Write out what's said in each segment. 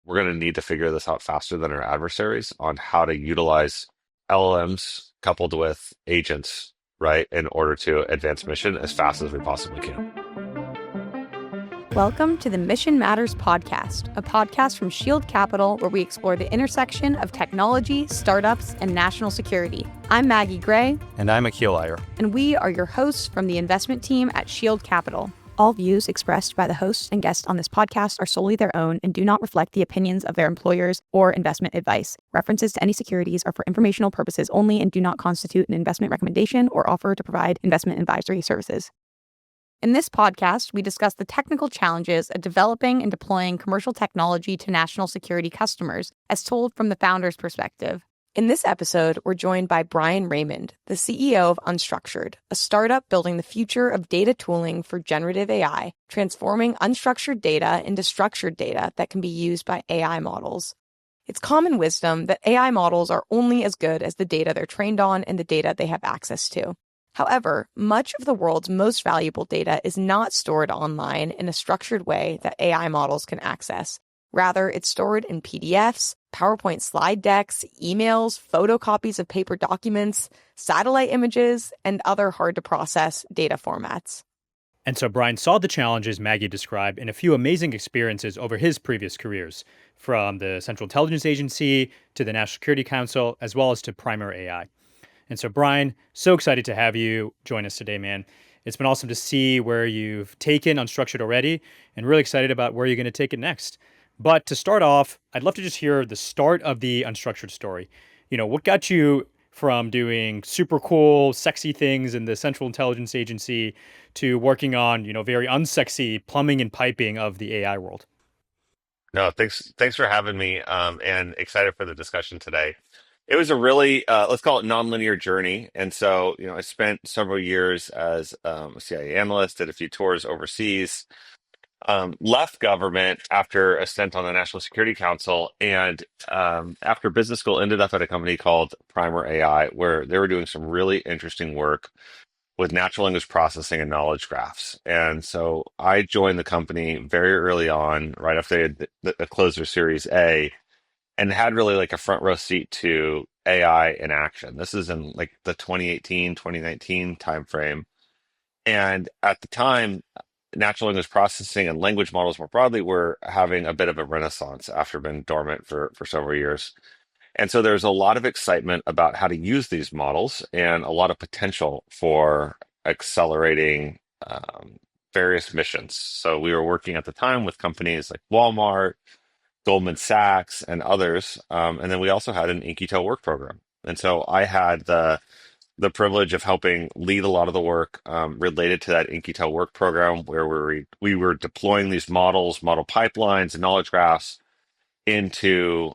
we're going to need to figure this out faster than our adversaries on how to utilize LLMs coupled with agents, right, in order to advance mission as fast as we possibly can. Welcome to the Mission Matters podcast, a podcast from Shield Capital where we explore the intersection of technology, startups, and national security. I'm Maggie Gray. And I'm Akhil. And we are your hosts from the investment team at Shield Capital. All views expressed by the hosts and guests on this podcast are solely their own and do not reflect the opinions of their employers or investment advice. References to any securities are for informational purposes only and do not constitute an investment recommendation or offer to provide investment advisory services. In this podcast, we discuss the technical challenges of developing and deploying commercial technology to national security customers, as told from the founder's perspective. In this episode, we're joined by Brian Raymond, the CEO of Unstructured, a startup building the future of data tooling for generative AI, transforming unstructured data into structured data that can be used by AI models. It's common wisdom that AI models are only as good as the data they're trained on and the data they have access to. However, much of the world's most valuable data is not stored online in a structured way that AI models can access. Rather, it's stored in PDFs, PowerPoint slide decks, emails, photocopies of paper documents, satellite images, and other hard-to-process data formats. And so Brian saw the challenges Maggie described in a few amazing experiences over his previous careers, from the Central Intelligence Agency to the National Security Council, as well as to Primer AI. And so, Brian, so excited to have you join us today, man. It's been awesome to see where you've taken Unstructured already and really excited about where you're going to take it next. But to start off, I'd love to just hear the start of the Unstructured story. You know, what got you from doing super cool, sexy things in the Central Intelligence Agency to working on, very unsexy plumbing and piping of the AI world? No, thanks for having me, and excited for the discussion today. It was a really, let's call it nonlinear journey. And so, I spent several years as a CIA analyst, did a few tours overseas, left government after a stint on the National Security Council, and after business school, ended up at a company called Primer AI, where they were doing some really interesting work with natural language processing and knowledge graphs. And so I joined the company very early on, right after they had closed their Series A, and had really like a front row seat to AI in action. This is in like the 2018, 2019 timeframe. And at the time, natural language processing and language models more broadly were having a bit of a renaissance after being dormant for several years. And so there's a lot of excitement about how to use these models and a lot of potential for accelerating various missions. So we were working at the time with companies like Walmart, Goldman Sachs, and others. And then we also had an In-Q-Tel work program. And so I had the privilege of helping lead a lot of the work related to that In-Q-Tel work program, where we were deploying these models, model pipelines, and knowledge graphs into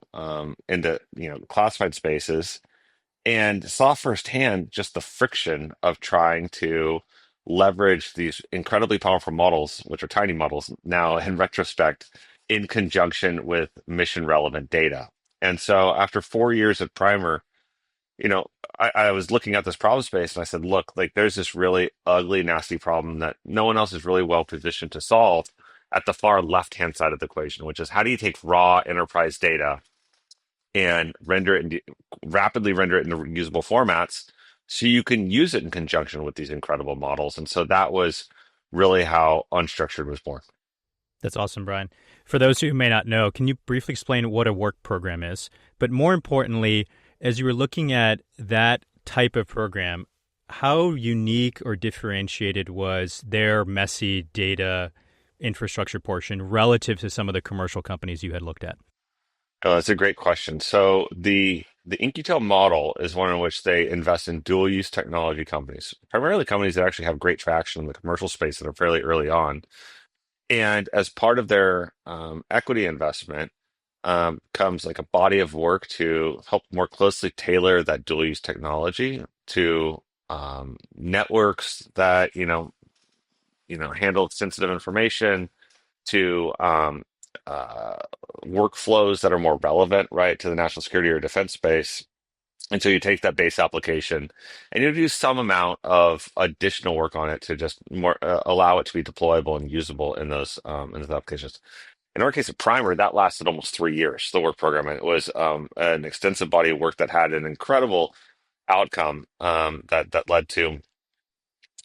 classified spaces, and saw firsthand just the friction of trying to leverage these incredibly powerful models, which are tiny models now in retrospect, in conjunction with mission relevant data. And so after 4 years at Primer, I was looking at this problem space and I said, look, like there's this really ugly, nasty problem that no one else is really well positioned to solve at the far left-hand side of the equation, which is how do you take raw enterprise data and rapidly render it into usable formats so you can use it in conjunction with these incredible models. And so that was really how Unstructured was born. That's awesome, Brian. For those who may not know, can you briefly explain what a work program is? But more importantly, as you were looking at that type of program, how unique or differentiated was their messy data infrastructure portion relative to some of the commercial companies you had looked at? Oh, that's a great question. So the In-Q-Tel model is one in which they invest in dual use technology companies, primarily companies that actually have great traction in the commercial space that are fairly early on. And as part of their equity investment comes like a body of work to help more closely tailor that dual use technology to networks that handle sensitive information, to workflows that are more relevant, right, to the national security or defense space. And so you take that base application and you do some amount of additional work on it to just more allow it to be deployable and usable in those applications. In our case of Primer, that lasted almost 3 years, the work program. And it was an extensive body of work that had an incredible outcome that led to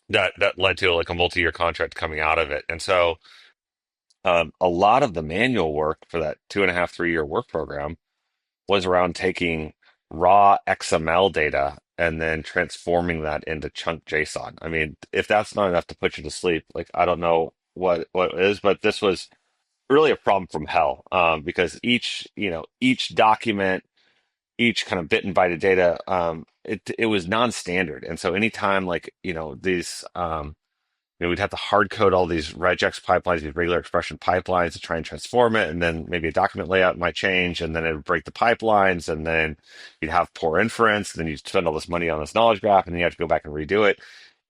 like a multi-year contract coming out of it. And so a lot of the manual work for that 2.5, 3 year work program was around taking raw XML data and then transforming that into chunk JSON. I mean, if that's not enough to put you to sleep, like I don't know what is, but this was really a problem from hell, because each document, each kind of bit and byte of data, it was non-standard, and so anytime like these we'd have to hard code all these regex pipelines, these regular expression pipelines to try and transform it. And then maybe a document layout might change and then it would break the pipelines. And then you'd have poor inference. And then you'd spend all this money on this knowledge graph and then you have to go back and redo it.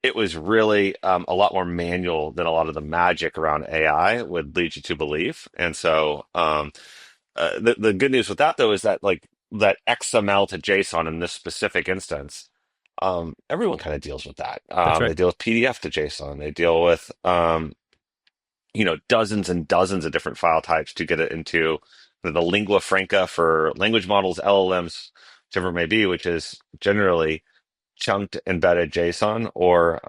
It was really a lot more manual than a lot of the magic around AI would lead you to believe. And so the good news with that, though, is that like that XML to JSON in this specific instance, everyone kind of deals with that. That's They right. deal with PDF to JSON. They deal with dozens and dozens of different file types to get it into the lingua franca for language models, LLMs, whichever it may be, which is generally chunked embedded JSON or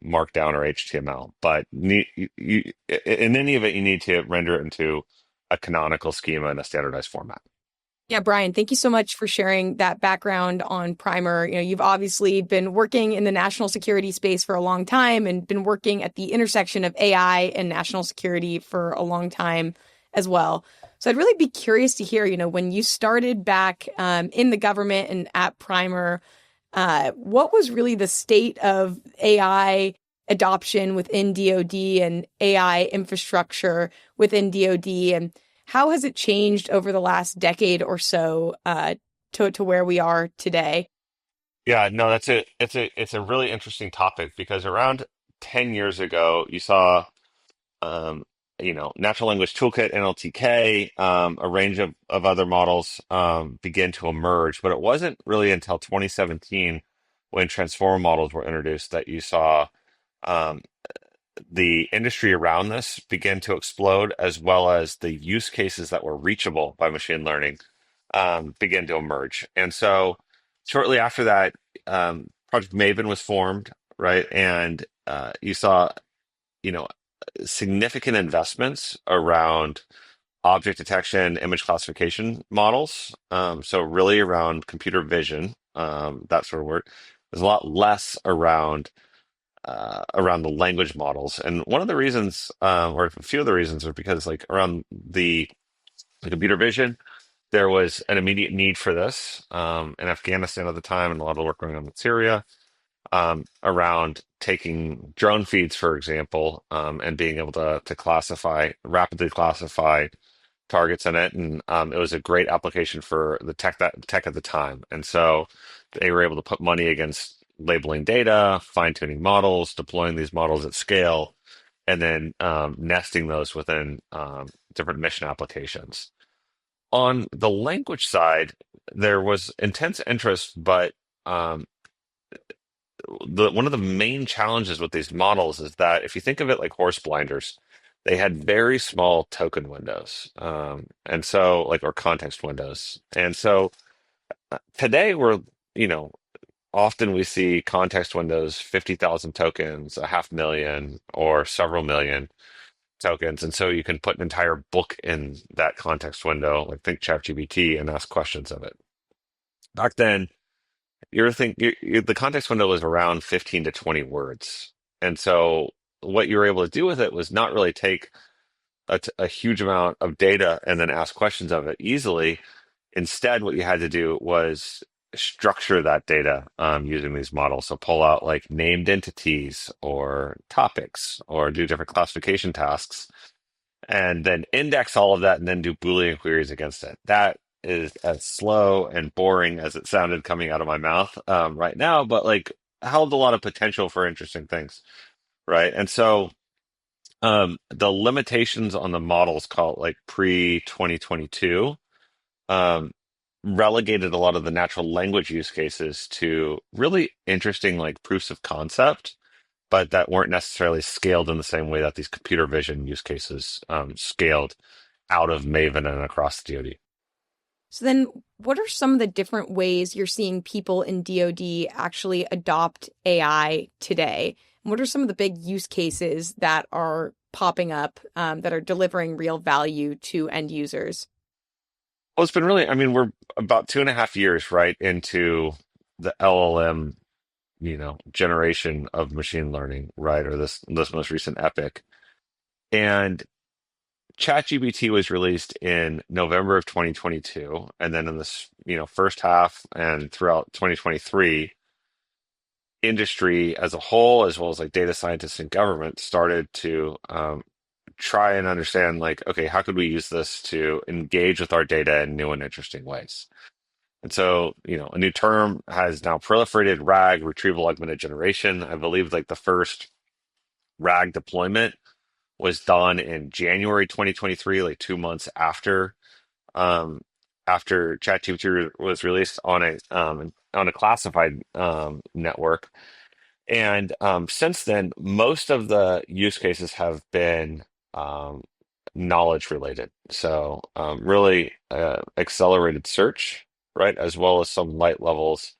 Markdown or HTML. But in any of it, you need to render it into a canonical schema in a standardized format. Yeah, Brian, thank you so much for sharing that background on Primer. You've obviously been working in the national security space for a long time and been working at the intersection of AI and national security for a long time as well. So I'd really be curious to hear, when you started back in the government and at Primer, what was really the state of AI adoption within DoD and AI infrastructure within DoD, and how has it changed over the last decade or so to where we are today? Yeah, no, it's a really interesting topic because around 10 years ago, you saw um, natural language toolkit, NLTK, a range of other models begin to emerge, but it wasn't really until 2017 when transformer models were introduced that you saw um, the industry around this begin to explode, as well as the use cases that were reachable by machine learning begin to emerge. And so, shortly after that, Project Maven was formed, right? And you saw, you know, significant investments around object detection, image classification models. So really around computer vision, that sort of work. There's a lot less around the language models. And one of the reasons, or a few of the reasons, are because like around the computer vision, there was an immediate need for this in Afghanistan at the time, and a lot of the work going on in Syria around taking drone feeds, for example, and being able to rapidly classify targets in it. And it was a great application for the tech at the time. And so they were able to put money against labeling data, fine-tuning models, deploying these models at scale, and then nesting those within different mission applications. On the language side, there was intense interest, but um, one of the main challenges with these models is that if you think of it like horse blinders, they had very small token windows, and so like or context windows, and so today often we see context windows 50,000 tokens, a 500,000, or several million tokens, and so you can put an entire book in that context window, like think ChatGPT, and ask questions of it. Back then the context window was around 15 to 20 words. And so what you were able to do with it was not really take a huge amount of data and then ask questions of it easily. Instead, what you had to do was structure that data using these models. So pull out like named entities or topics or do different classification tasks and then index all of that and then do Boolean queries against it. That is as slow and boring as it sounded coming out of my mouth right now, but like held a lot of potential for interesting things, right? And so the limitations on the models called like pre 2022 um, relegated a lot of the natural language use cases to really interesting like proofs of concept, but that weren't necessarily scaled in the same way that these computer vision use cases scaled out of Maven and across the DoD. So then what are some of the different ways you're seeing people in DoD actually adopt AI today? And what are some of the big use cases that are popping up that are delivering real value to end users? Well, it's been really, I mean, we're about 2.5 years right into the LLM, generation of machine learning, right? Or this most recent epic. And ChatGPT was released in November of 2022, and then in this, first half and throughout 2023, industry as a whole, as well as like data scientists and government, started to try and understand, like, okay, how could we use this to engage with our data in new and interesting ways? And so, a new term has now proliferated: RAG, retrieval augmented generation. I believe like the first RAG deployment was done in January 2023, like 2 months um, after ChatGPT was released on a classified network. And since then, most of the use cases have been um, knowledge related. So really accelerated search, right, as well as some light levels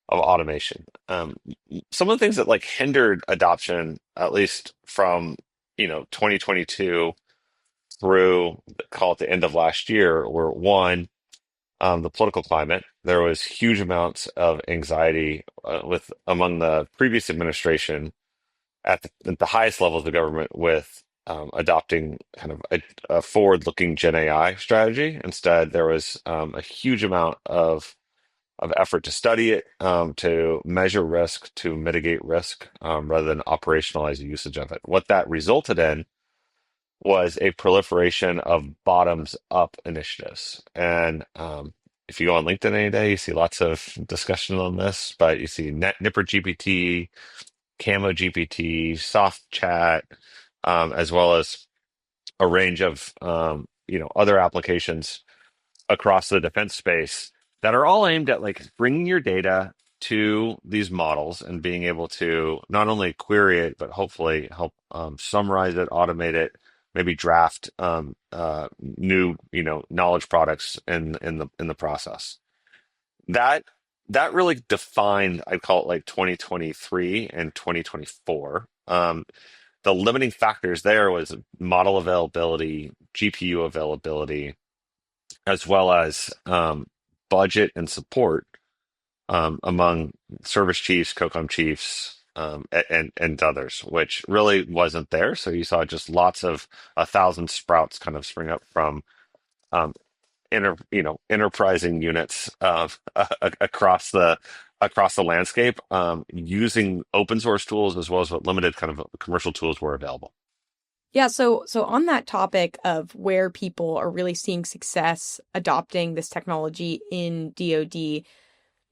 of automation. Some of the things that like hindered adoption, at least from 2022 through call it the end of last year, were one, the political climate. There was huge amounts of anxiety with among the previous administration at the highest levels of the government with adopting kind of a forward-looking Gen AI strategy. Instead, there was a huge amount of effort to study it, to measure risk, to mitigate risk, rather than operationalize the usage of it. What that resulted in was a proliferation of bottoms up initiatives. And if you go on LinkedIn any day, you see lots of discussion on this, but you see Nipper GPT, Camo GPT, Soft Chat, as well as a range of other applications across the defense space that are all aimed at like bringing your data to these models and being able to not only query it but hopefully help summarize it, automate it, maybe draft new knowledge products in the process. That that really defined, I'd call it like 2023 and 2024. The limiting factors there was model availability, GPU availability, as well as budget and support among service chiefs, COCOM chiefs, and others, which really wasn't there. So you saw just lots of 1,000 sprouts kind of spring up from um, enterprising units across the landscape, using open source tools as well as what limited kind of commercial tools were available. Yeah, so on that topic of where people are really seeing success adopting this technology in DoD,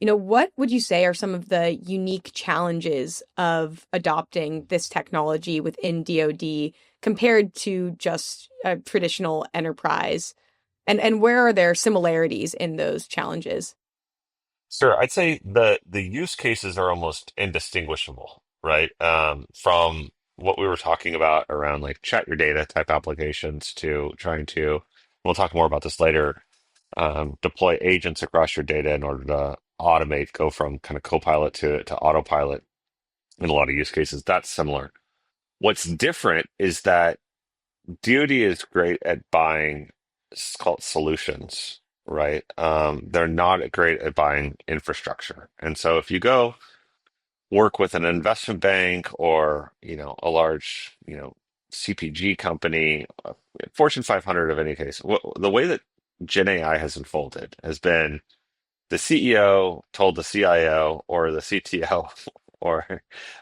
what would you say are some of the unique challenges of adopting this technology within DoD compared to just a traditional enterprise? And where are there similarities in those challenges? Sure, I'd say the use cases are almost indistinguishable, right? From what we were talking about around like chat your data type applications to trying to, we'll talk more about this later, deploy agents across your data in order to automate, go from kind of copilot to autopilot in a lot of use cases. That's similar. What's different is that DoD is great at buying, call it solutions, right? They're not great at buying infrastructure. And so if you go work with an investment bank or, a large, CPG company, Fortune 500 of any case, the way that Gen AI has unfolded has been the CEO told the CIO or the CTO or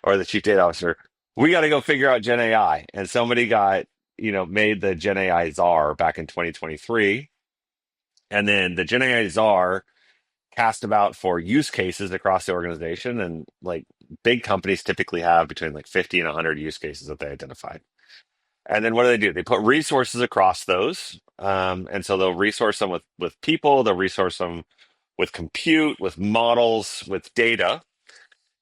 the chief data officer, we got to go figure out Gen AI. And somebody got, made the Gen AI czar back in 2023. And then the Gen AI czar cast about for use cases across the organization. And like big companies typically have between like 50 and 100 use cases that they identified. And then what do? They put resources across those. And so they'll resource them with people, they'll resource them with compute, with models, with data.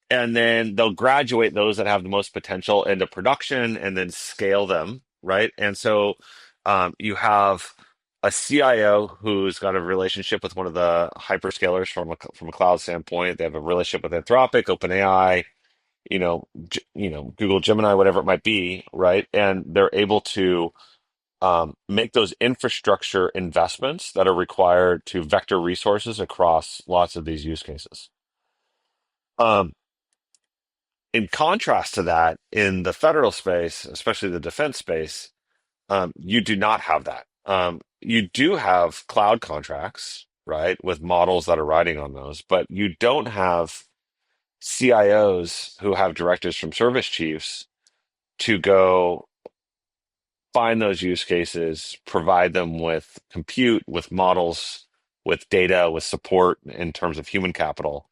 And then they'll graduate those that have the most potential into production and then scale them, right? And so you have a CIO who's got a relationship with one of the hyperscalers from a cloud standpoint. They have a relationship with Anthropic, OpenAI, Google Gemini, whatever it might be, right? And they're able to make those infrastructure investments that are required to vector resources across lots of these use cases. Um, in contrast to that, in the federal space, especially the defense space, you do not have that. You do have cloud contracts, right, with models that are riding on those, but you don't have CIOs who have directives from service chiefs to go find those use cases, provide them with compute, with models, with data, with support in terms of human capital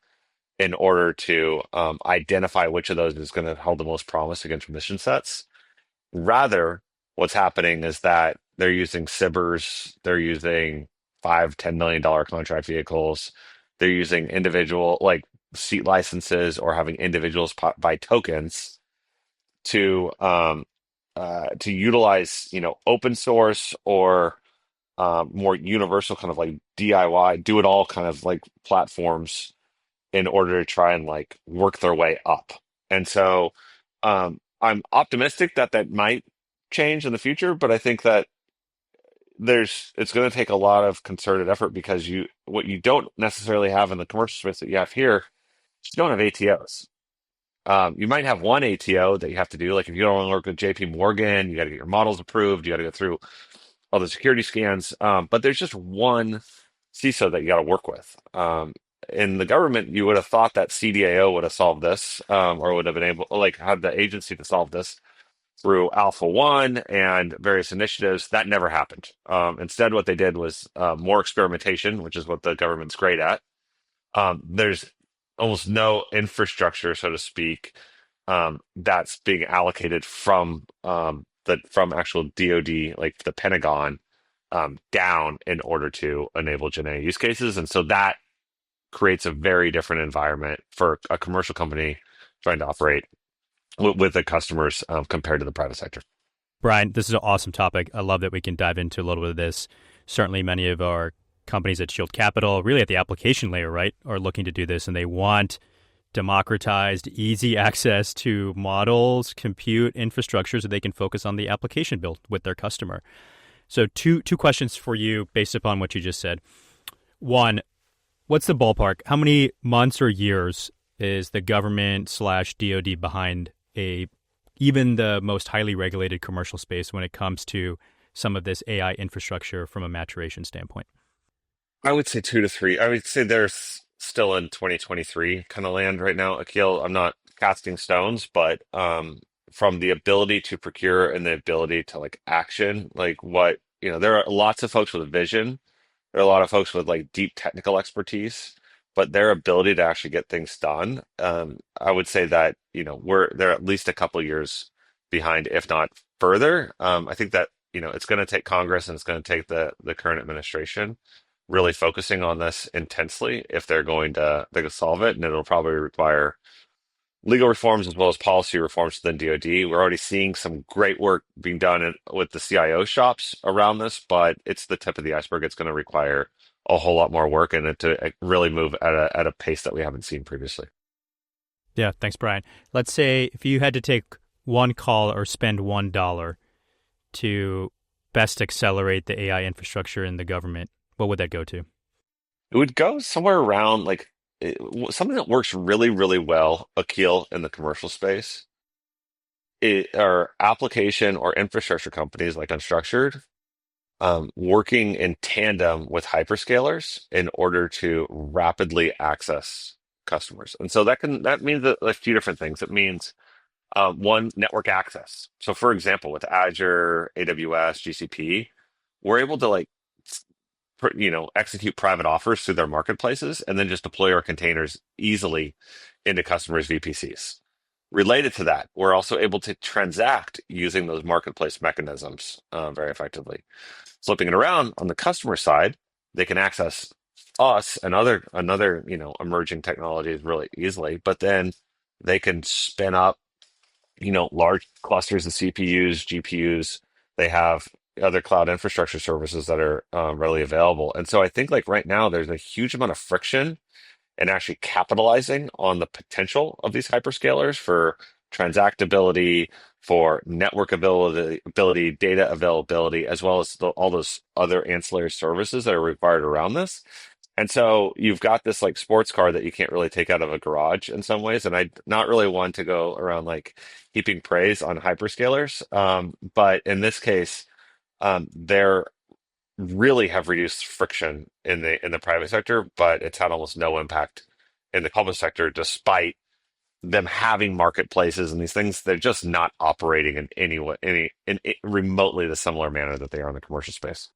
in order to identify which of those is going to hold the most promise against mission sets. Rather, what's happening is that they're using SIBRs, they're using $5-10 million contract vehicles, they're using individual like seat licenses or having individuals buy tokens to utilize open source or more universal kind of like DIY, do it all kind of like platforms in order to try and like work their way up. And so I'm optimistic that that might change in the future, but I think that it's going to take a lot of concerted effort because what you don't necessarily have in the commercial space that you have here, you don't have ATOs. You might have one ATO that you have to do. Like if you don't want to work with JP Morgan, you got to get your models approved. You got to go through all the security scans. But there's just one CISO that you got to work with. In the government, you would have thought that CDAO would have solved this, or would have been able, like, had the agency to solve this through Alpha One and various initiatives. That never happened. Instead, what they did was more experimentation, which is what the government's great at. There's almost no infrastructure, so to speak, that's being allocated from actual DoD, like the Pentagon, down in order to enable GenAI use cases, and so that creates a very different environment for a commercial company trying to operate with the customers compared to the private sector. Brian, this is an awesome topic. I love that we can dive into a little bit of this. Certainly, many of our companies at Shield Capital, really at the application layer, right, are looking to do this, and they want democratized, easy access to models, compute, infrastructure, so they can focus on the application build with their customer. So two questions for you based upon what you just said. One, what's the ballpark? How many months or years is the government / DoD behind even the most highly regulated commercial space when it comes to some of this AI infrastructure from a maturation standpoint? I would say 2 to 3. I would say there's still in 2023 kind of land right now, Akhil. I'm not casting stones, but from the ability to procure and the ability to like action, like there are lots of folks with a vision. There are a lot of folks with like deep technical expertise, but their ability to actually get things done, I would say that, they're at least a couple years behind, if not further. I think that, it's going to take Congress and it's going to take the current administration really focusing on this intensely if they can solve it, and it'll probably require legal reforms as well as policy reforms within DoD. We're already seeing some great work being done with the CIO shops around this, but it's the tip of the iceberg. It's going to require a whole lot more work and it to really move at a pace that we haven't seen previously. Yeah, thanks, Brian. Let's say if you had to take one call or spend $1 to best accelerate the AI infrastructure in the government, what would that go to? It would go somewhere around like something that works really, really well, Akil, in the commercial space. It are application or infrastructure companies like Unstructured working in tandem with hyperscalers in order to rapidly access customers. And so that means a few different things. It means one, network access. So for example, with Azure, AWS, GCP, we're able to like execute private offers through their marketplaces and then just deploy our containers easily into customers' VPCs. Related to that, we're also able to transact using those marketplace mechanisms very effectively. Flipping it around on the customer side, they can access us and another emerging technologies really easily, but then they can spin up large clusters of CPUs, GPUs. They have other cloud infrastructure services that are readily available. And so I think like right now there's a huge amount of friction and actually capitalizing on the potential of these hyperscalers for transactability, for network ability, data availability, as well as all those other ancillary services that are required around this. And so you've got this like sports car that you can't really take out of a garage in some ways. And I not really want to go around like heaping praise on hyperscalers. But in this case, they're really have reduced friction in the private sector, but it's had almost no impact in the public sector, despite them having marketplaces and these things. They're just not operating in any way, in remotely the similar manner that they are in the commercial space.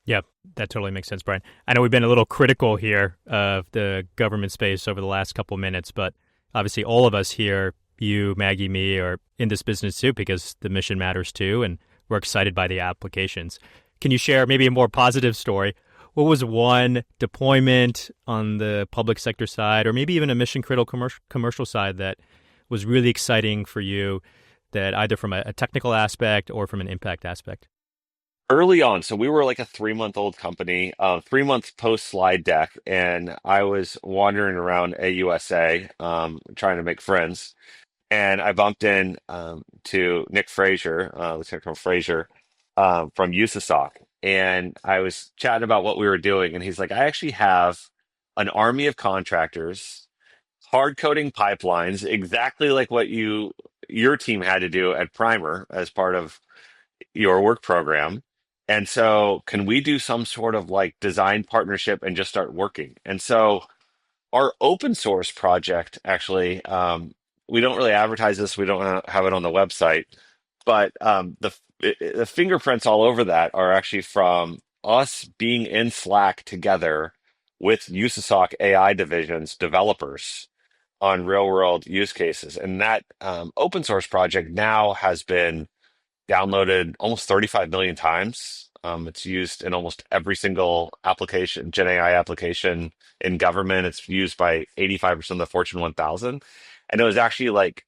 Yeah, that totally makes sense, Brian. I know we've been a little critical here of the government space over the last couple of minutes, but obviously all of us here, you, Maggie, me, are in this business too because the mission matters too, and we're excited by the applications. Can you share maybe a more positive story? What was one deployment on the public sector side, or maybe even a mission critical commercial side that was really exciting for you, that either from a technical aspect or from an impact aspect? Early on, so we were like a 3 month old company, 3 months post slide deck, and I was wandering around AUSA, trying to make friends, and I bumped in to Nick Frazier, Lieutenant Colonel Frazier, from USASOC, and I was chatting about what we were doing, and he's like, "I actually have an army of contractors hard coding pipelines, exactly like what your team had to do at Primer as part of your work program. And so, can we do some sort of like design partnership and just start working?" And so, our open source project actually, we don't really advertise this, we don't have it on the website, but the fingerprints all over that are actually from us being in Slack together with USASOC AI divisions developers on real world use cases. And that open source project now has been downloaded almost 35 million times. It's used in almost every single application, GenAI application in government. It's used by 85% of the Fortune 1000. And it was actually like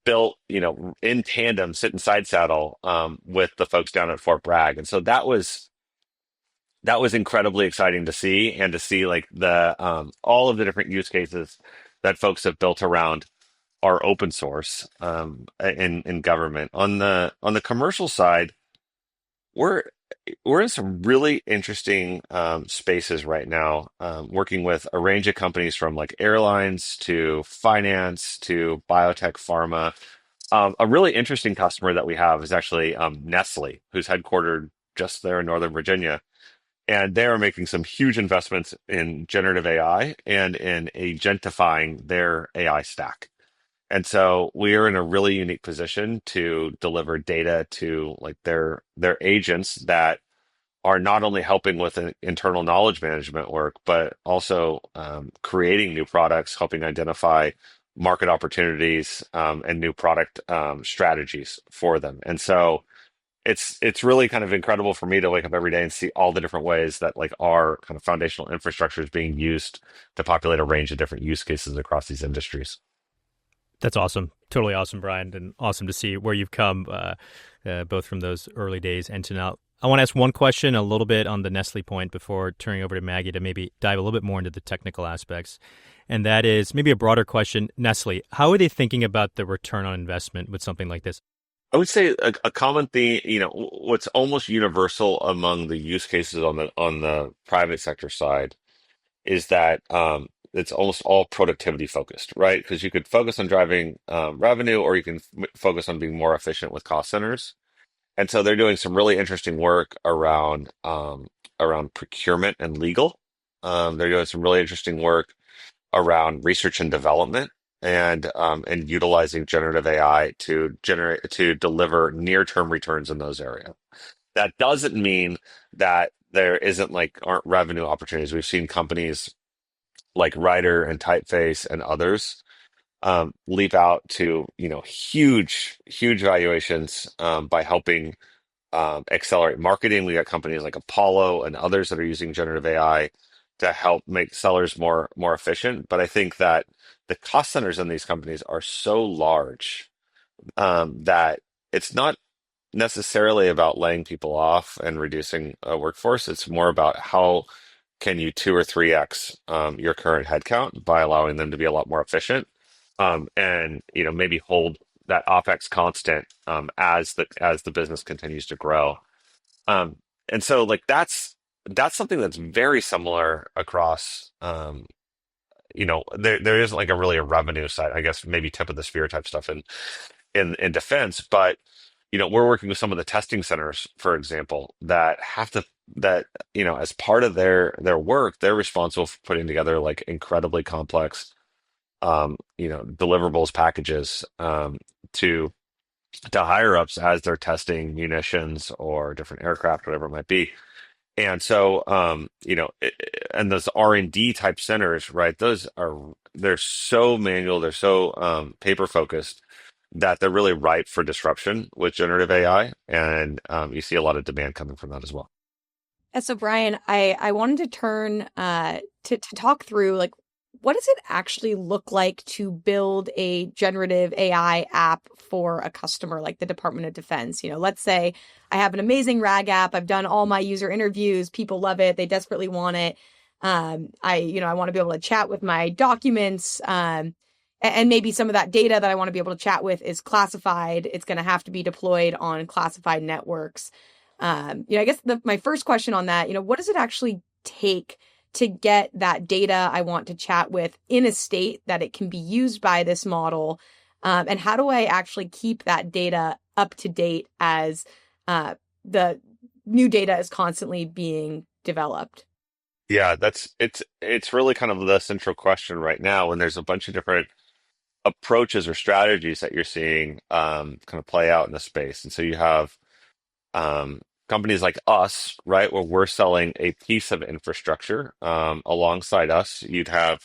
built, in tandem, sit and side saddle with the folks down at Fort Bragg. And so that was incredibly exciting to see, and to see like the all of the different use cases that folks have built around are open source in government. On the commercial side, we're we're in some really interesting spaces right now, working with a range of companies from like airlines to finance to biotech, pharma. A really interesting customer that we have is actually Nestle, who's headquartered just there in Northern Virginia. And they are making some huge investments in generative AI and in agentifying their AI stack. And so we are in a really unique position to deliver data to like their agents that are not only helping with an internal knowledge management work, but also creating new products, helping identify market opportunities and new product strategies for them. And so it's really kind of incredible for me to wake up every day and see all the different ways that like our kind of foundational infrastructure is being used to populate a range of different use cases across these industries. That's awesome. Totally awesome, Brian, and awesome to see where you've come, both from those early days and to now. I want to ask one question a little bit on the Nestle point before turning over to Maggie to maybe dive a little bit more into the technical aspects. And that is maybe a broader question. Nestle, how are they thinking about the return on investment with something like this? I would say a common thing, what's almost universal among the use cases on the private sector side is that it's almost all productivity focused, right? Because you could focus on driving revenue, or you can focus on being more efficient with cost centers. And so they're doing some really interesting work around procurement and legal. They're doing some really interesting work around research and development, and utilizing generative AI to deliver near-term returns in those areas. That doesn't mean that there isn't like aren't revenue opportunities. We've seen companies like Writer and Typeface and others leap out to huge valuations by helping accelerate marketing. We got companies like Apollo and others that are using generative AI to help make sellers more efficient. But I think that the cost centers in these companies are so large that it's not necessarily about laying people off and reducing a workforce. It's more about how can you 2 or 3x your current headcount by allowing them to be a lot more efficient, and maybe hold that OpEx constant as the business continues to grow. Um, and so like that's something that's very similar across. There isn't like a really a revenue side, I guess maybe tip of the spear type stuff in defense, but we're working with some of the testing centers, for example, that have to that as part of their work, they're responsible for putting together like incredibly complex deliverables packages to higher ups as they're testing munitions or different aircraft, whatever it might be. And so, and those R&D type centers, right? They're so manual, they're so paper focused that they're really ripe for disruption with generative AI, and you see a lot of demand coming from that as well. And so, Brian, I wanted to turn to talk through like what does it actually look like to build a generative AI app for a customer like the Department of Defense? Let's say I have an amazing RAG app. I've done all my user interviews. People love it. They desperately want it. I want to be able to chat with my documents. And maybe some of that data that I want to be able to chat with is classified. It's going to have to be deployed on classified networks. I guess my first question on that, what does it actually take to get that data I want to chat with in a state that it can be used by this model? And how do I actually keep that data up to date as the new data is constantly being developed? Yeah, it's really kind of the central question right now, and there's a bunch of different approaches or strategies that you're seeing kind of play out in the space. And so you have companies like us, right, where we're selling a piece of infrastructure alongside us.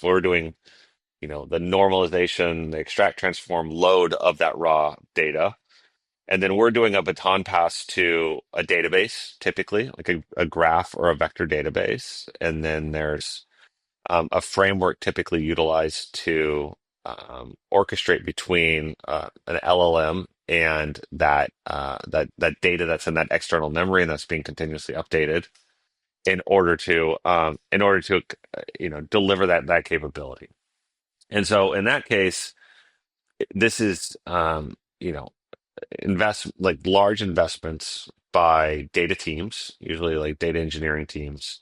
We're doing, the normalization, the extract, transform, load of that raw data. And then we're doing a baton pass to a database, typically like a graph or a vector database. And then there's a framework typically utilized to orchestrate between an LLM and that data that's in that external memory and that's being continuously updated in order to deliver that capability. And so in that case, this is invest like large investments by data teams, usually like data engineering teams,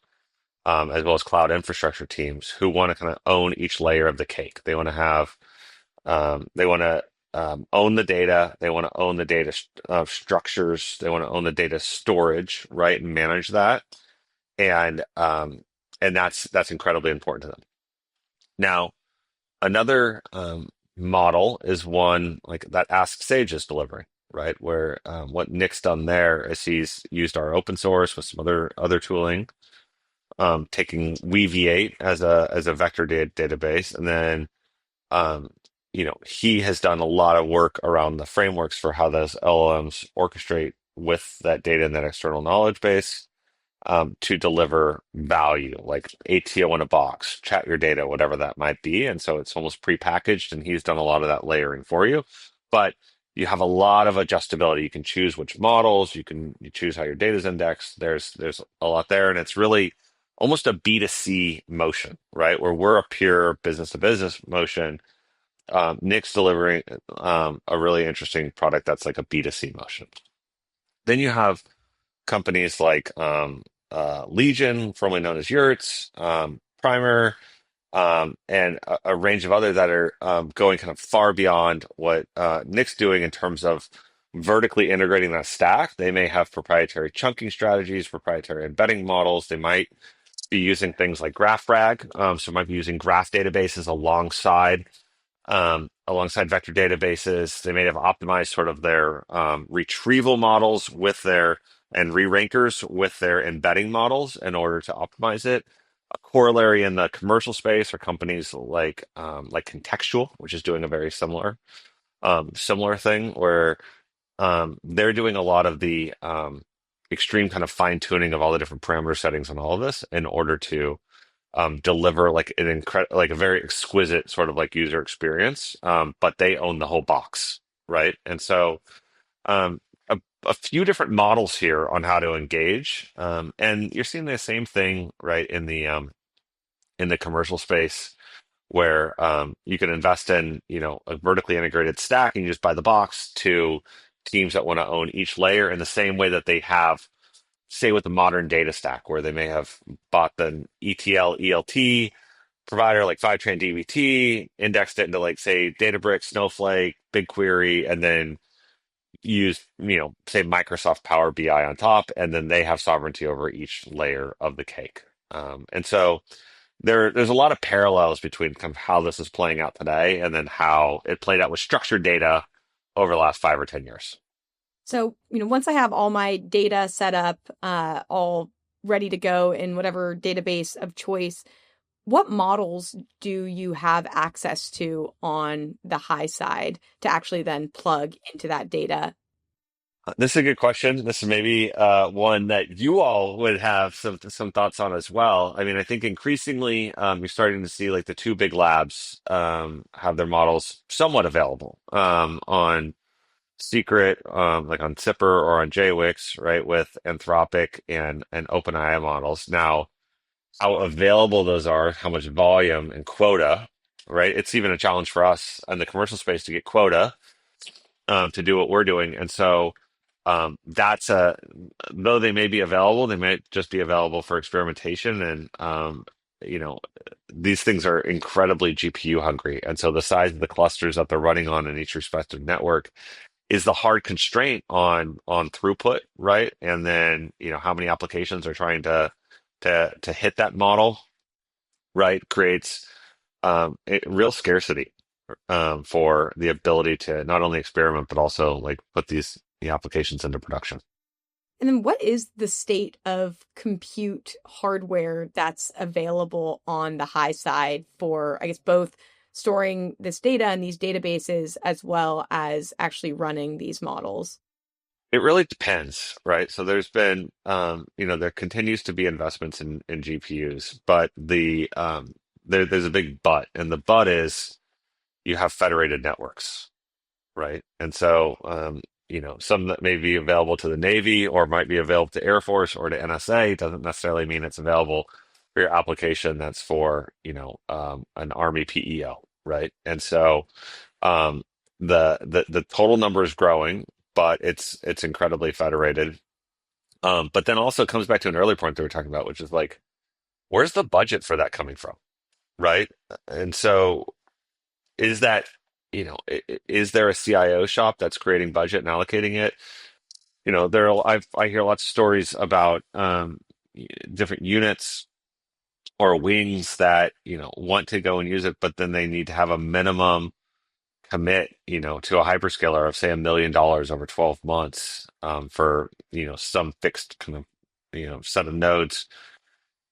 as well as cloud infrastructure teams who want to kind of own each layer of the cake. They want to own the data. They want to own the data structures. They want to own the data storage, right, and manage that. And that's incredibly important to them. Now, another model is one like that Ask Sage is delivering, right? Where what Nick's done there is he's used our open source with some other tooling, taking Weaviate as a vector database, and then um, he has done a lot of work around the frameworks for how those LLMs orchestrate with that data in that external knowledge base to deliver value, like ATO in a box, chat your data, whatever that might be. And so it's almost prepackaged, and he's done a lot of that layering for you. But you have a lot of adjustability. You can choose which models, you choose how your data is indexed. There's a lot there, and it's really almost a B2C motion, right? Where we're a pure business to business motion. Nick's delivering a really interesting product that's like a B2C motion. Then you have companies like Legion, formerly known as Yurts, Primer, and a range of other that are going kind of far beyond what Nick's doing in terms of vertically integrating that stack. They may have proprietary chunking strategies, proprietary embedding models. They might be using things like GraphRag, so might be using graph databases alongside vector databases. They may have optimized sort of their retrieval models and re-rankers with their embedding models in order to optimize it. A corollary in the commercial space are companies like Contextual, which is doing a very similar thing where they're doing a lot of the extreme kind of fine tuning of all the different parameter settings on all of this in order to deliver like like a very exquisite sort of like user experience, but they own the whole box, right? And so a few different models here on how to engage, and you're seeing the same thing, right, in the commercial space where you can invest in, a vertically integrated stack and you just buy the box to teams that want to own each layer in the same way that they have, say, with the modern data stack, where they may have bought the ETL, ELT provider like Fivetran DBT, indexed it into like, say, Databricks, Snowflake, BigQuery, and then use, say Microsoft Power BI on top, and then they have sovereignty over each layer of the cake. And so there's a lot of parallels between kind of how this is playing out today and then how it played out with structured data over the last 5 or 10 years. So, once I have all my data set up, all ready to go in whatever database of choice, what models do you have access to on the high side to actually then plug into that data? This is a good question. This is maybe one that you all would have some thoughts on as well. I mean, I think increasingly you're starting to see like the two big labs have their models somewhat available on Secret, like on Zipper or on JWix, right, with Anthropic and OpenAI models. Now, how available those are, how much volume and quota, right? It's even a challenge for us in the commercial space to get quota to do what we're doing. And so that's though they may be available, they might just be available for experimentation. And, you know, these things are incredibly GPU hungry. And so the size of the clusters that they're running on in each respective network is the hard constraint on throughput, right? And then, how many applications are trying to hit that model, right? Creates real scarcity for the ability to not only experiment but also like put the applications into production. And then what is the state of compute hardware that's available on the high side for, I guess, both storing this data in these databases as well as actually running these models? It really depends, right? So there's been, there continues to be investments in GPUs, but there's a big but, and the but is you have federated networks, right? And so, some that may be available to the Navy or might be available to Air Force or to NSA doesn't necessarily mean it's available for your application that's for, an Army PEO, right? And so, um, the total number is growing, but it's incredibly federated. But then also comes back to an earlier point that we are talking about, which is like, where's the budget for that coming from, right? And so is that, is there a CIO shop that's creating budget and allocating it? I hear lots of stories about different units or wings that, want to go and use it, but then they need to have a minimum commit, to a hyperscaler of say $1 million over 12 months for, some fixed kind of, set of nodes.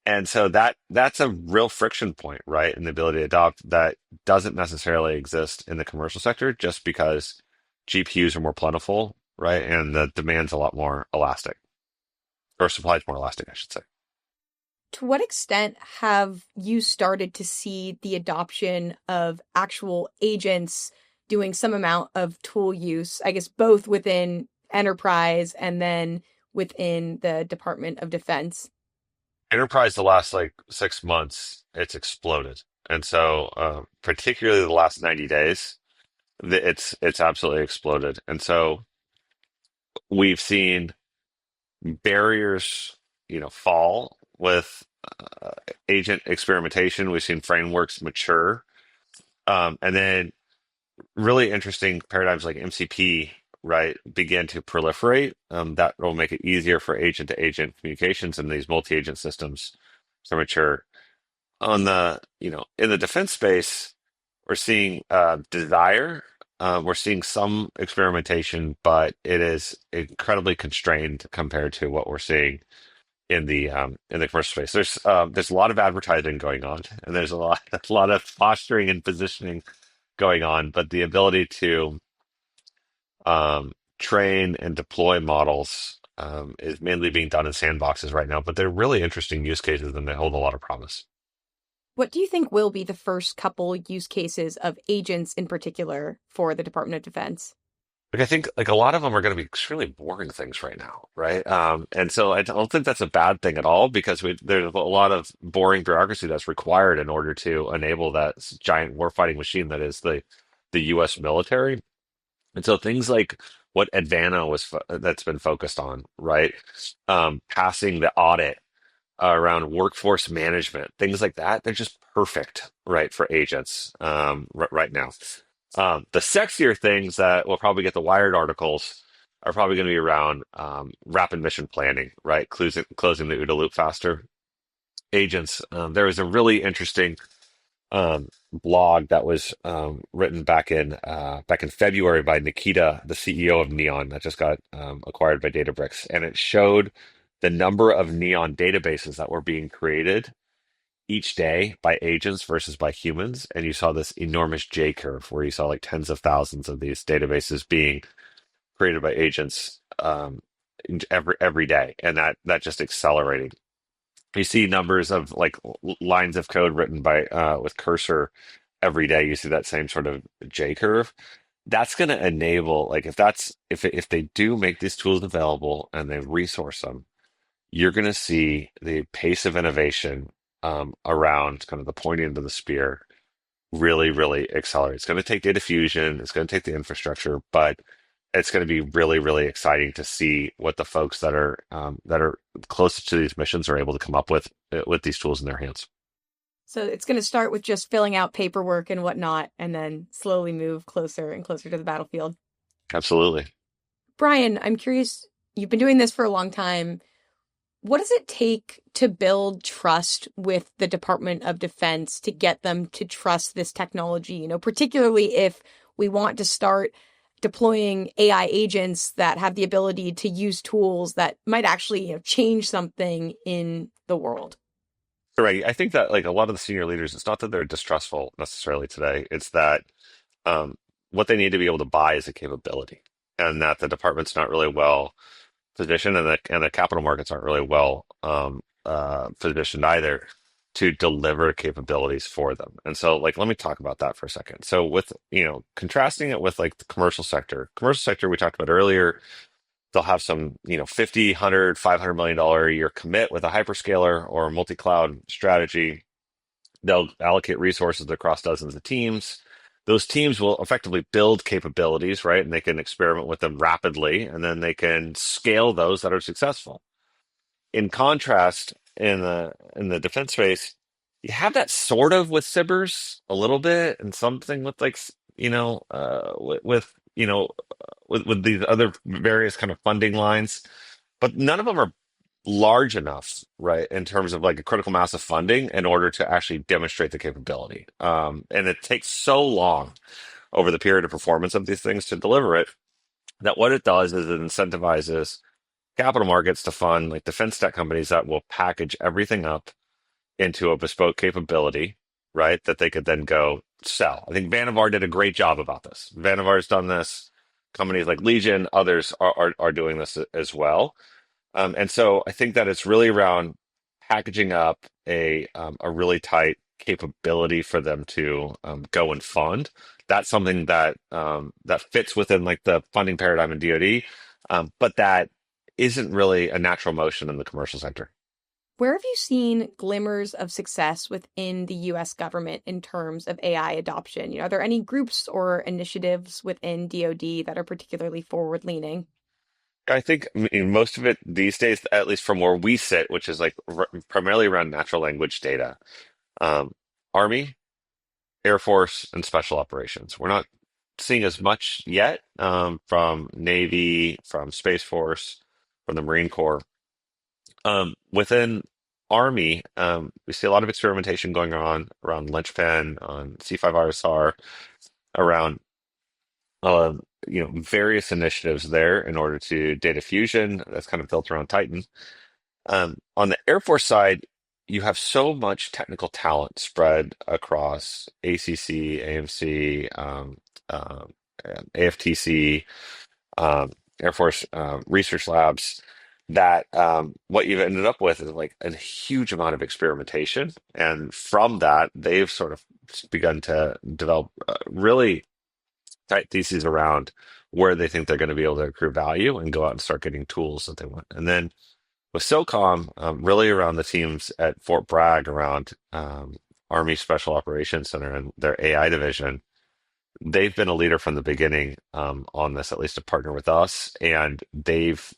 And so that's a real friction point, right? In the ability to adopt that doesn't necessarily exist in the commercial sector just because GPUs are more plentiful, right? And the demand's a lot more elastic, or supply's more elastic, I should say. To what extent have you started to see the adoption of actual agents doing some amount of tool use, I guess, both within enterprise and then within the Department of Defense? Enterprise, the last like 6 months, it's exploded. And so, particularly the last 90 days, it's absolutely exploded. And so we've seen barriers, fall with agent experimentation. We've seen frameworks mature. And then really interesting paradigms like MCP, right, begin to proliferate. That will make it easier for agent to agent communications and these multi-agent systems to mature. On in the defense space, we're seeing desire. We're seeing some experimentation, but it is incredibly constrained compared to what we're seeing in the commercial space. There's a lot of advertising going on, and there's a lot of posturing and positioning going on, but the ability to train and deploy models is mainly being done in sandboxes right now. But they're really interesting use cases, and they hold a lot of promise. What do you think will be the first couple use cases of agents in particular for the Department of Defense? Like I think like a lot of them are going to be extremely boring things right now, right? And so I don't think that's a bad thing at all because there's a lot of boring bureaucracy that's required in order to enable that giant warfighting machine that is the U.S. military. And so things like what Advana that's been focused on, right? Passing the audit around workforce management, things like that. They're just perfect, right, for agents right now. The sexier things that will probably get the Wired articles are probably going to be around rapid mission planning, right? Closing the OODA loop faster. Agents. There was a really interesting blog that was written back in February by Nikita, the CEO of Neon, that just got acquired by Databricks, and it showed the number of Neon databases that were being created each day by agents versus by humans, and you saw this enormous J curve where you saw like tens of thousands of these databases being created by agents every day, and that just accelerating. You see numbers of like lines of code written by with cursor every day. You see that same sort of J curve. That's going to enable like if they do make these tools available and they resource them, you're going to see the pace of innovation around kind of the pointing into the spear really accelerate. It's going to take data fusion, it's going to take the infrastructure, but it's going to be really exciting to see what the folks that are closest to these missions are able to come up with these tools in their hands. So it's going to start with just filling out paperwork and whatnot, and then slowly move closer and closer to the battlefield. Absolutely. Brian, I'm curious, you've been doing this for a long time. What does it take to build trust with the Department of Defense to get them to trust this technology? Particularly if we want to start deploying AI agents that have the ability to use tools that might actually, change something in the world. Right. I think that like a lot of the senior leaders, it's not that they're distrustful necessarily today. It's that um, what they need to be able to buy is a capability, and that the department's not really well positioned, and the capital markets aren't really well positioned either to deliver capabilities for them. And so, like, let me talk about that for a second. So, with contrasting it with like the commercial sector we talked about earlier, they'll have some 50, 100, $500 million a year commit with a hyperscaler or a multi-cloud strategy. They'll allocate resources across dozens of teams. Those teams will effectively build capabilities, right? And they can experiment with them rapidly, and then they can scale those that are successful. In contrast, in the defense space, you have that sort of with Sibers a little bit, and something with like with these other various kind of funding lines, but none of them are large enough, right, in terms of like a critical mass of funding in order to actually demonstrate the capability. And it takes so long over the period of performance of these things to deliver it that what it does is it incentivizes capital markets to fund like defense tech companies that will package everything up into a bespoke capability, right, that they could then go sell. I think Vannevar did a great job about this. Vannevar's done this. Companies like Legion, others are doing this as well. And so I think that it's really around packaging up a really tight capability for them to go and fund. That's something that fits within like the funding paradigm in DoD, but that isn't really a natural motion in the commercial sector. Where have you seen glimmers of success within the US government in terms of AI adoption? Are there any groups or initiatives within DoD that are particularly forward leaning? I think most of it these days, at least from where we sit, which is like primarily around natural language data, um, Army, Air Force, and Special Operations. We're not seeing as much yet from Navy, from Space Force, from the Marine Corps. Within Army, we see a lot of experimentation going on around linchpin, on C5ISR, around uh, various initiatives there in order to data fusion. That's kind of built around Titan. On the Air Force side, you have so much technical talent spread across ACC, AMC, AFTC, Air Force research labs, that what you've ended up with is like a huge amount of experimentation. And from that, they've sort of begun to develop really tight theses around where they think they're going to be able to accrue value and go out and start getting tools that they want. And then with SOCOM, really around the teams at Fort Bragg around Army Special Operations Center and their AI division, they've been a leader from the beginning on this, at least a partner with us. And they've,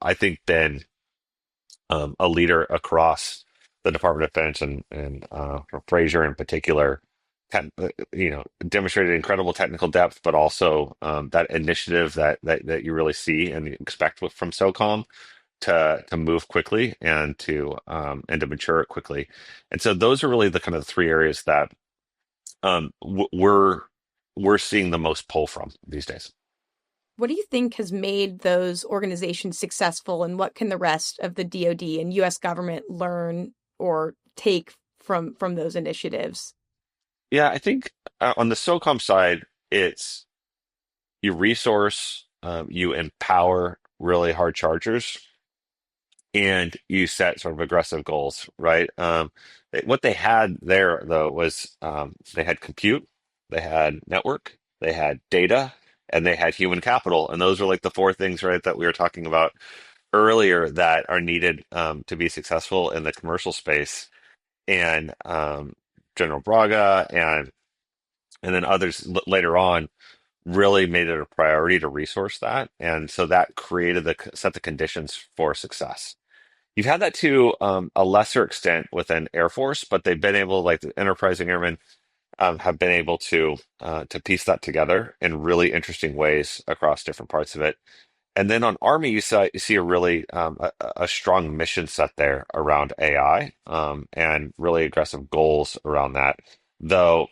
I think, been a leader across the Department of Defense and Fraser in particular, demonstrated incredible technical depth, but also that initiative that you really see and you expect from SOCOM to move quickly and to mature it quickly. And so those are really the kind of three areas that we're seeing the most pull from these days. What do you think has made those organizations successful, and what can the rest of the DoD and U.S. government learn or take from those initiatives? Yeah, I think on the SOCOM side, it's you resource, you empower really hard chargers, and you set sort of aggressive goals, right? What they had there, though, was they had compute, they had network, they had data, and they had human capital. And those are like the four things, right, that we were talking about earlier that are needed to be successful in the commercial space. And General Braga and then others later on really made it a priority to resource that. And so that created set the conditions for success. You've had that to a lesser extent within Air Force, but they've been able, like the enterprising airmen, have been able to piece that together in really interesting ways across different parts of it. And then on Army, you see a really a strong mission set there around AI and really aggressive goals around that. Though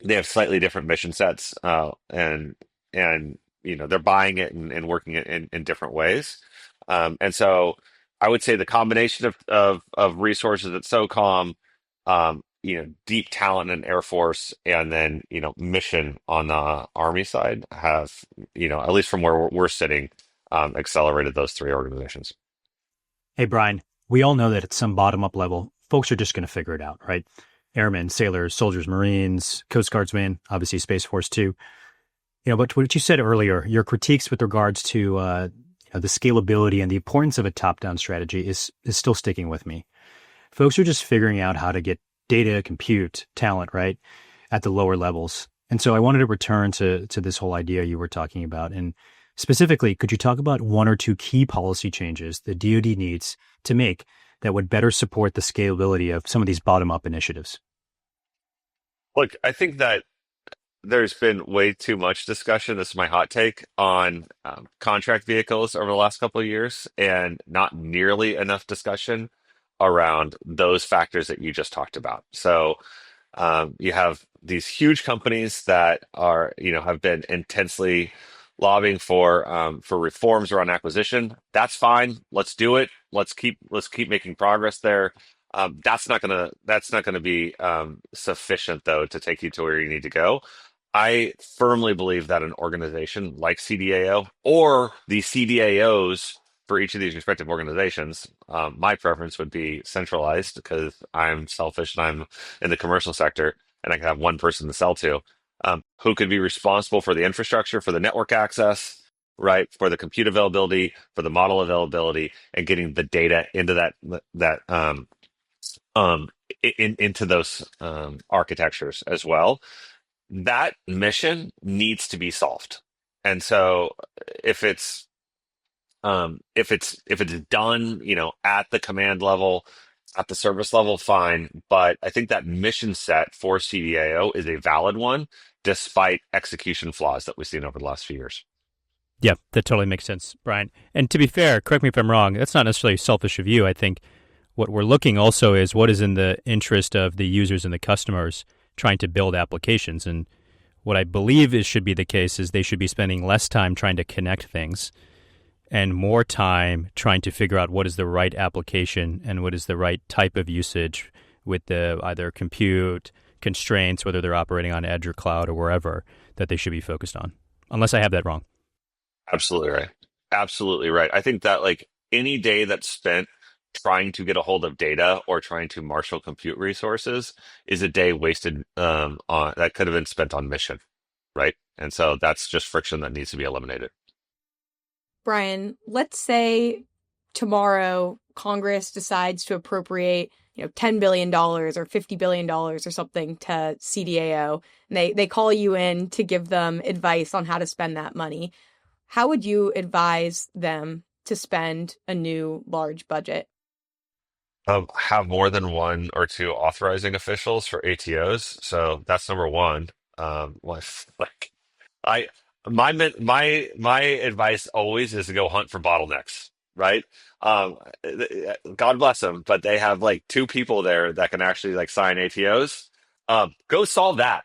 they have slightly different mission sets and they're buying it and working it in different ways. And so I would say the combination of resources at SOCOM, deep talent in Air Force, and then mission on the Army side have at least from where we're sitting accelerated those three organizations. Hey, Brian, we all know that at some bottom up level, folks are just going to figure it out, right? Airmen, sailors, soldiers, Marines, Coast Guardsmen, obviously Space Force too. But what you said earlier, your critiques with regards to the scalability and the importance of a top-down strategy is still sticking with me. Folks are just figuring out how to get data, compute, talent, right, at the lower levels. And so I wanted to return to this whole idea you were talking about. And specifically, could you talk about one or two key policy changes the DoD needs to make that would better support the scalability of some of these bottom-up initiatives? Look, I think that there's been way too much discussion. This is my hot take on contract vehicles over the last couple of years, and not nearly enough discussion around those factors that you just talked about. So you have these huge companies that have been intensely lobbying for reforms around acquisition. That's fine. Let's do it. Let's keep making progress there. That's not gonna be sufficient though to take you to where you need to go. I firmly believe that an organization like CDAO or the CDAOs for each of these respective organizations, my preference would be centralized because I'm selfish and I'm in the commercial sector and I can have one person to sell to, who could be responsible for the infrastructure, for the network access, right, for the compute availability, for the model availability, and getting the data into into those architectures as well. That mission needs to be solved. And so if it's if it's done, at the command level, at the service level, fine. But I think that mission set for CDAO is a valid one, despite execution flaws that we've seen over the last few years. Yeah, that totally makes sense, Brian. And to be fair, correct me if I'm wrong, that's not necessarily selfish of you. I think what we're looking also is what is in the interest of the users and the customers trying to build applications. And what I believe should be the case is they should be spending less time trying to connect things and more time trying to figure out what is the right application and what is the right type of usage with the either compute constraints, whether they're operating on edge or cloud or wherever, that they should be focused on, unless I have that wrong. Absolutely right. Absolutely right. I think that like any day that's spent trying to get a hold of data or trying to marshal compute resources is a day wasted on that could have been spent on mission, right? And so that's just friction that needs to be eliminated. Brian, let's say tomorrow Congress decides to appropriate, $10 billion or $50 billion or something to CDAO, and they call you in to give them advice on how to spend that money. How would you advise them to spend a new large budget? Have more than one or two authorizing officials for ATOs. So that's number one. Like I my advice always is to go hunt for bottlenecks, right? God bless them, but they have like two people there that can actually like sign ATOs. Go solve that.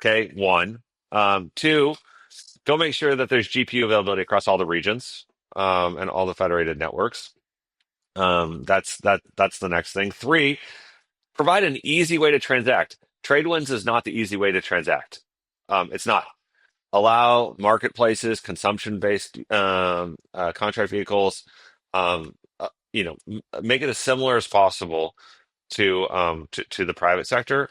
Okay, one. Two, go make sure that there's GPU availability across all the regions, and all the federated networks. That's the next thing. Three, provide an easy way to transact. Tradewinds is not the easy way to transact. It's not. Allow marketplaces, consumption-based contract vehicles, make it as similar as possible to the private sector.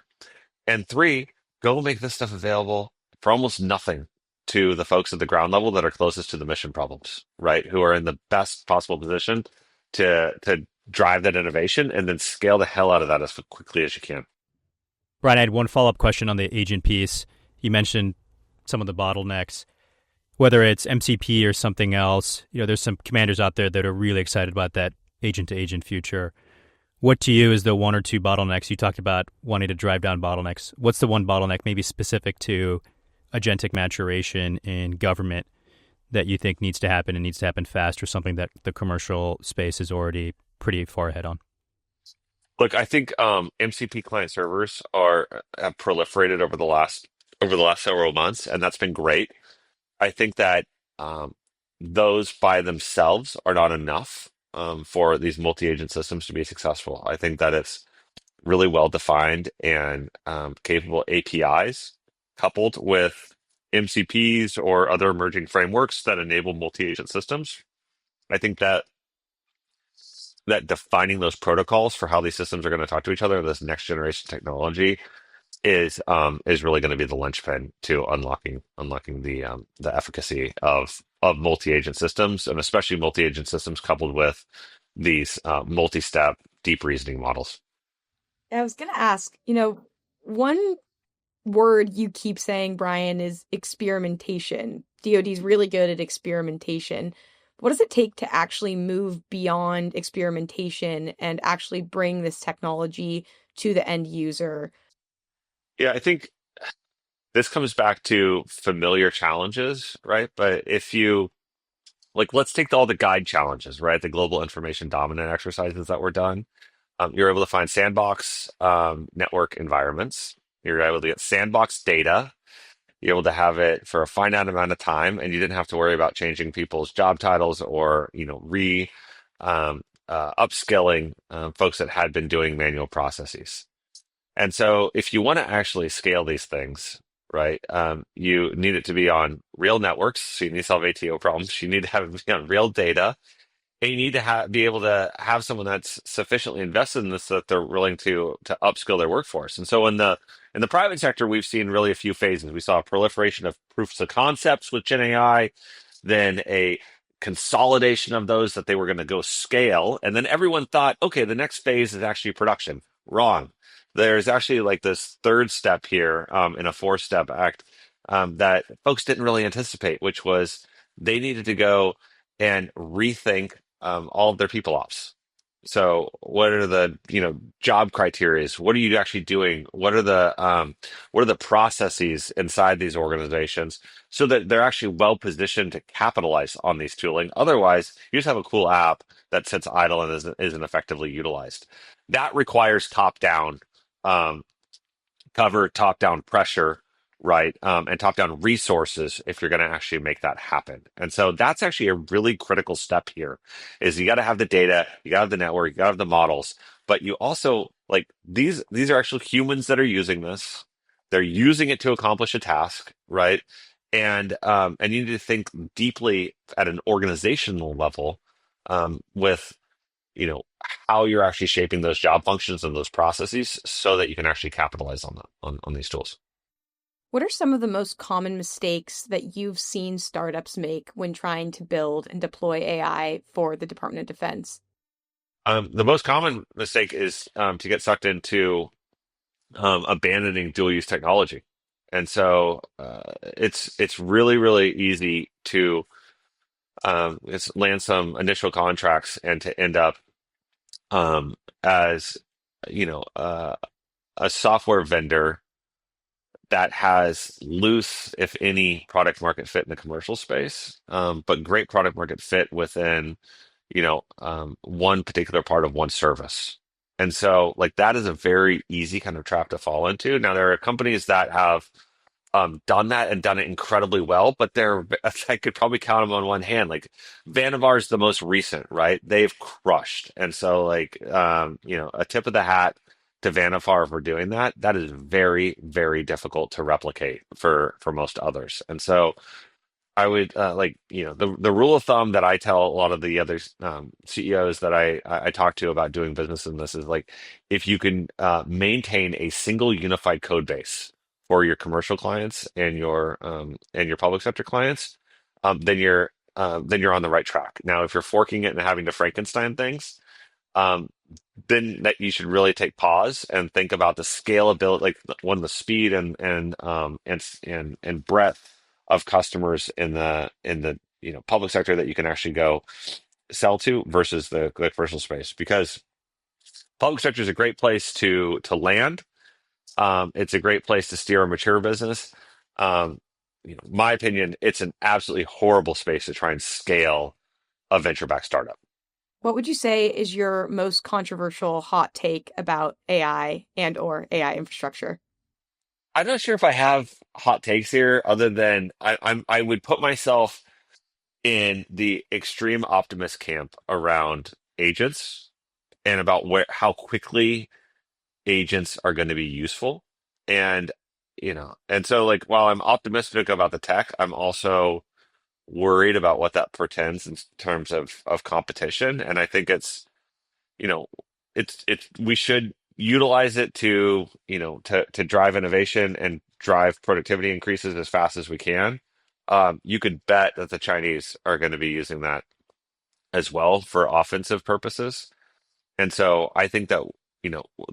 And three, go make this stuff available for almost nothing to the folks at the ground level that are closest to the mission problems, right? Who are in the best possible position to drive that innovation and then scale the hell out of that as quickly as you can. Brian, I had one follow-up question on the agent piece. You mentioned some of the bottlenecks, whether it's MCP or something else. There's some commanders out there that are really excited about that agent-to-agent future. What to you is the one or two bottlenecks? You talked about wanting to drive down bottlenecks. What's the one bottleneck maybe specific to agentic maturation in government that you think needs to happen and needs to happen fast, or something that the commercial space is already pretty far ahead on? Look, I think MCP client servers have proliferated over the last several months, and that's been great. I think that those by themselves are not enough for these multi-agent systems to be successful. I think that it's really well defined and capable APIs coupled with MCPs or other emerging frameworks that enable multi-agent systems. I think that defining those protocols for how these systems are going to talk to each other, this next generation technology, is really going to be the linchpin to unlocking the efficacy of multi-agent systems, and especially multi-agent systems coupled with these multi-step deep reasoning models. I was going to ask, one word you keep saying, Brian, is experimentation. DoD's really good at experimentation. What does it take to actually move beyond experimentation and actually bring this technology to the end user? Yeah, I think this comes back to familiar challenges, right? But if you like, let's take all the guide challenges, right? The global information dominant exercises that were done. You're able to find sandbox network environments. You're able to get sandbox data. You're able to have it for a finite amount of time, and you didn't have to worry about changing people's job titles or upskilling folks that had been doing manual processes. And so, if you want to actually scale these things, right, you need it to be on real networks. So you need to solve ATO problems. You need to have it be on real data, and you need to be able to have someone that's sufficiently invested in this that they're willing to upskill their workforce. And so in the private sector, we've seen really a few phases. We saw a proliferation of proofs of concepts with GenAI, then a consolidation of those that they were going to go scale, and then everyone thought, okay, the next phase is actually production. Wrong. There's actually like this third step here in a four-step act that folks didn't really anticipate, which was they needed to go and rethink all of their people ops. So what are the, job criterias? What are you actually doing? What are the processes inside these organizations so that they're actually well positioned to capitalize on these tooling? Otherwise, you just have a cool app that sits idle and isn't effectively utilized. That requires top-down um, cover, top-down pressure, right? And top-down resources if you're going to actually make that happen. And so that's actually a really critical step here is you got to have the data, you got to have the network, you got to have the models, but you also like these are actually humans that are using this. They're using it to accomplish a task, right? And you need to think deeply at an organizational level with you know how you're actually shaping those job functions and those processes so that you can actually capitalize on these tools. What are some of the most common mistakes that you've seen startups make when trying to build and deploy AI for the Department of Defense? The most common mistake is to get sucked into abandoning dual use technology. And so it's really, really easy to land some initial contracts and to end up as you know a software vendor that has loose, if any, product market fit in the commercial space, but great product market fit within, one particular part of one service. And so, like, that is a very easy kind of trap to fall into. Now, there are companies that have done that and done it incredibly well, but I could probably count them on one hand. Like Vannevar is the most recent, right? They've crushed. And so, like, a tip of the hat to Vannevar for doing that. That is very, very difficult to replicate for most others. And so I would the rule of thumb that I tell a lot of the other CEOs that I talk to about doing business in this is like if you can maintain a single unified code base for your commercial clients and your public sector clients, then you're on the right track. Now, if you're forking it and having to Frankenstein things, um, then that you should really take pause and think about the scalability, like one, the speed and breadth of customers in the public sector that you can actually go sell to versus the commercial space. Because public sector is a great place to land. It's a great place to steer a mature business. Um, my opinion, it's an absolutely horrible space to try and scale a venture-backed startup. What would you say is your most controversial hot take about AI and or AI infrastructure? I'm not sure if I have hot takes here, other than I would put myself in the extreme optimist camp around agents and about how quickly agents are going to be useful. And and so like while I'm optimistic about the tech, I'm also worried about what that portends in terms of competition. And I think you know, it's we should utilize it to drive innovation and drive productivity increases as fast as we can. You could bet that the Chinese are going to be using that as well for offensive purposes. And so I think that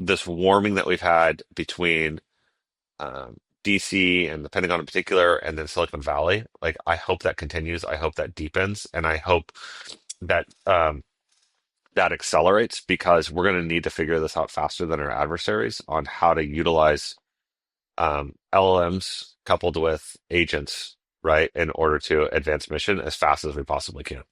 this warming that we've had between DC and the Pentagon in particular, and then Silicon Valley, like I hope that continues. I hope that deepens, and I hope that that accelerates because we're going to need to figure this out faster than our adversaries on how to utilize LLMs coupled with agents, right, in order to advance mission as fast as we possibly can.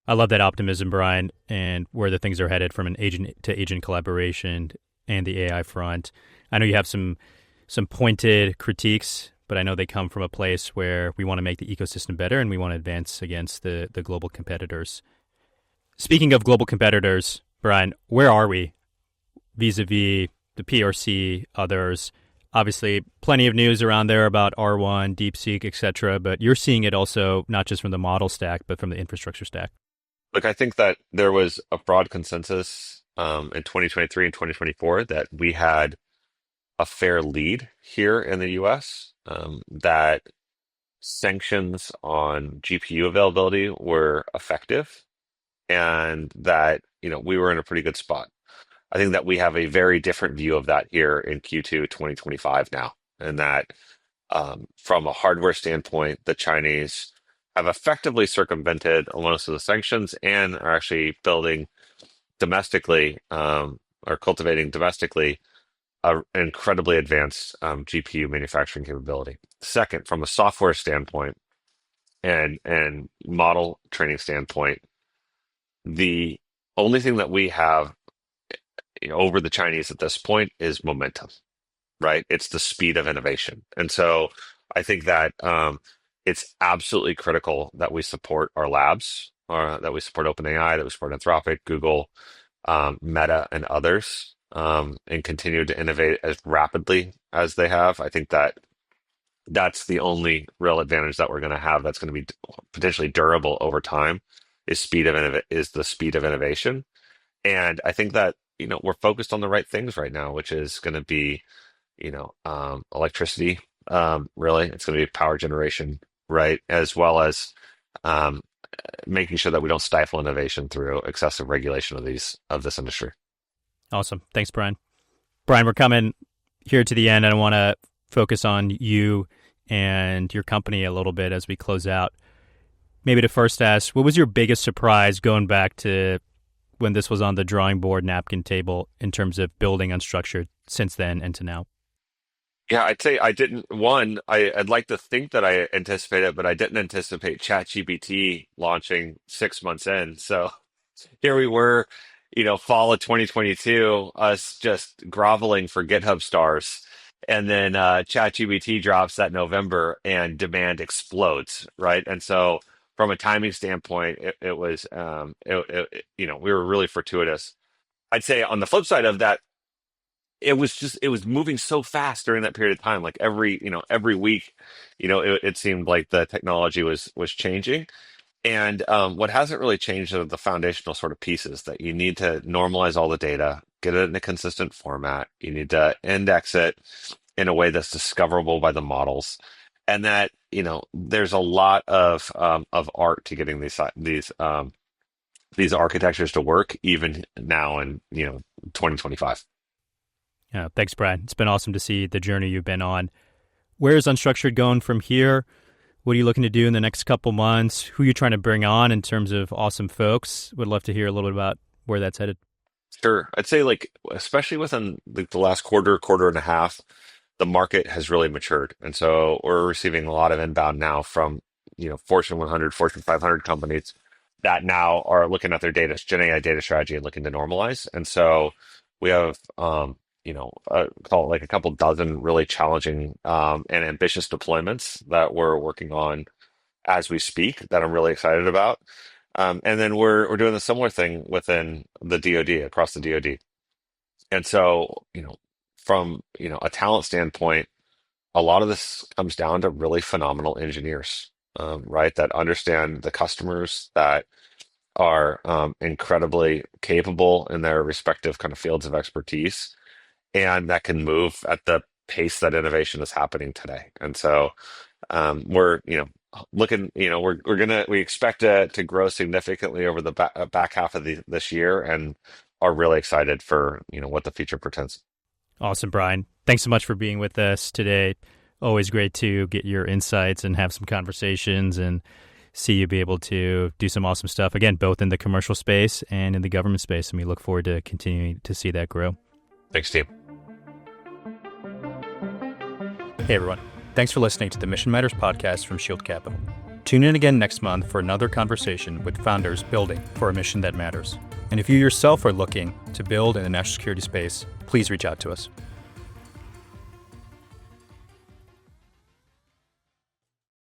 I love that optimism, Brian, and where the things are headed from an agent to agent collaboration and the AI front. I know you have some pointed critiques, but I know they come from a place where we want to make the ecosystem better and we want to advance against the global competitors. Speaking of global competitors, Brian, where are we vis-a-vis the PRC, others? Obviously, plenty of news around there about R1, DeepSeek, etc., but you're seeing it also not just from the model stack, but from the infrastructure stack. Look, I think that there was a broad consensus in 2023 and 2024 that we had a fair lead here in the US, that sanctions on GPU availability were effective, and that we were in a pretty good spot. I think that we have a very different view of that here in Q2 2025 now, and that from a hardware standpoint, the Chinese have effectively circumvented most of the sanctions and are actually building domestically, or cultivating domestically an incredibly advanced GPU manufacturing capability. Second, from a software standpoint and model training standpoint, the only thing that we have over the Chinese at this point is momentum, right? It's the speed of innovation. And so I think that it's absolutely critical that we support our labs, or that we support OpenAI, that we support Anthropic, Google, Meta, and others, and continue to innovate as rapidly as they have. I think that that's the only real advantage that we're going to have that's going to be potentially durable over time is the speed of innovation. And I think that we're focused on the right things right now, which is going to be electricity really. It's going to be power generation, right? As well as um, making sure that we don't stifle innovation through excessive regulation of this industry. Awesome. Thanks, Brian. Brian, we're coming here to the end, and I want to focus on you and your company a little bit as we close out. Maybe to first ask, what was your biggest surprise going back to when this was on the drawing board napkin table in terms of building Unstructured since then and to now? Yeah, I'd say I didn't. I'd like to think that I anticipated, but I didn't anticipate ChatGPT launching 6 months in. So here we were, fall of 2022, us just groveling for GitHub stars. And then ChatGPT drops that November and demand explodes, right? And so from a timing standpoint, it was, we were really fortuitous. I'd say on the flip side of that, it was moving so fast during that period of time. Like every week, it seemed like the technology was changing. And what hasn't really changed are the foundational sort of pieces that you need to normalize all the data, get it in a consistent format. You need to index it in a way that's discoverable by the models, and that there's a lot of art to getting these architectures to work even now in 2025. Yeah, thanks, Brian. It's been awesome to see the journey you've been on. Where is Unstructured going from here? What are you looking to do in the next couple months? Who are you trying to bring on in terms of awesome folks? Would love to hear a little bit about where that's headed. Sure. I'd say like, especially within the last quarter and a half, the market has really matured. And so we're receiving a lot of inbound now from, Fortune 100, Fortune 500 companies that now are looking at their data, GenAI data strategy and looking to normalize. And so we have, call it like a couple dozen really challenging and ambitious deployments that we're working on as we speak that I'm really excited about. And then we're doing a similar thing within the DoD, across the DoD. And so, from, a talent standpoint, a lot of this comes down to really phenomenal engineers, right? That understand the customers, that are incredibly capable in their respective kind of fields of expertise, and that can move at the pace that innovation is happening today. And so we're, looking, we expect to grow significantly over the back half of this year, and are really excited for, what the future portends. Awesome, Brian. Thanks so much for being with us today. Always great to get your insights and have some conversations and see you be able to do some awesome stuff, again, both in the commercial space and in the government space. And we look forward to continuing to see that grow. Thanks, team. Hey, everyone. Thanks for listening to the Mission Matters podcast from Shield Capital. Tune in again next month for another conversation with founders building for a mission that matters. And if you yourself are looking to build in the national security space, please reach out to us.